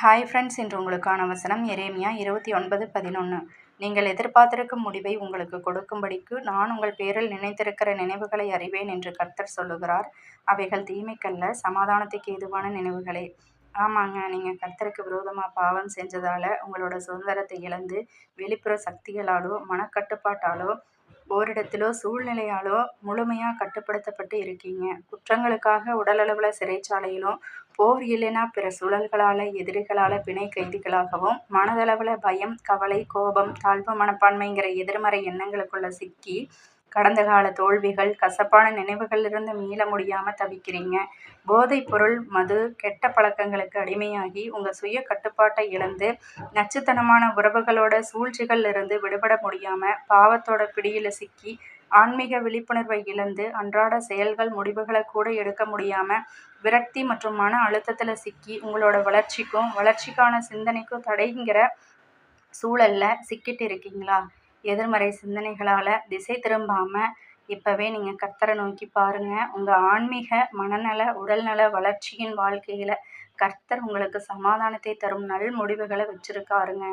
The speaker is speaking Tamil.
ஹாய் ஃப்ரெண்ட்ஸ், இன்று உங்களுக்கான வசனம் எரேமியா 29:11. நீங்கள் எதிர்பார்த்திருக்கும் முடிவை உங்களுக்கு கொடுக்கும்படிக்கு நான் உங்கள் பேரில் நினைத்திருக்கிற நினைவுகளை அறிவேன் என்று கர்த்தர் சொல்லுகிறார். அவைகள் தீமைக்கல்ல, சமாதானத்துக்கு ஏதுவான நினைவுகளே. ஆமாங்க, நீங்கள் கர்த்தருக்கு விரோதமாக பாவம் செஞ்சதால உங்களோட சுதந்திரத்தை இழந்து வெளிப்புற சக்திகளாலோ மனக்கட்டுப்பாட்டாலோ ஓரிடத்திலோ சூழ்நிலையாலோ முழுமையாக கட்டுப்படுத்தப்பட்டு இருக்கீங்க. குற்றங்களுக்காக உடலளவில் சிறைச்சாலையிலும், போர் இல்லைனா பிற சூழல்களால் எதிரிகளால் பிணை கைதிகளாகவும், மனதளவில் பயம், கவலை, கோபம், தாழ்வு மனப்பான்மைங்கிற எதிர்மறை எண்ணங்களுக்குள்ள சிக்கி கடந்த கால தோல்விகள், கசப்பான நினைவுகளிலிருந்து மீள முடியாமல் தவிக்கிறீங்க. போதைப் பொருள், மது, கெட்ட பழக்கங்களுக்கு அடிமையாகி உங்கள் சுய கட்டுப்பாட்டை இழந்து நச்சுத்தனமான உறவுகளோட சூழ்ச்சிகள்ல இருந்து விடுபட முடியாமல் பாவத்தோட பிடியில் சிக்கி ஆன்மீக விழிப்புணர்வை இழந்து அன்றாட செயல்கள் முடிவுகளை கூட எடுக்க முடியாமல் விரக்தி மற்றும் மன அழுத்தத்தில் சிக்கி உங்களோட வளர்ச்சிக்கான சிந்தனைக்கும் தடைங்கிற சூழலில் சிக்கிட்டு இருக்கீங்களா? எதிர்மறை சிந்தனைகளால் திசை திரும்பாமல் இப்போவே நீங்கள் கர்த்தரை நோக்கி பாருங்கள். உங்கள் ஆன்மீக, மனநல, உடல்நல வளர்ச்சியின் வாழ்க்கையில் கர்த்தர் உங்களுக்கு சமாதானத்தை தரும் நல் முடிவுகளை வச்சுருக்காருங்க.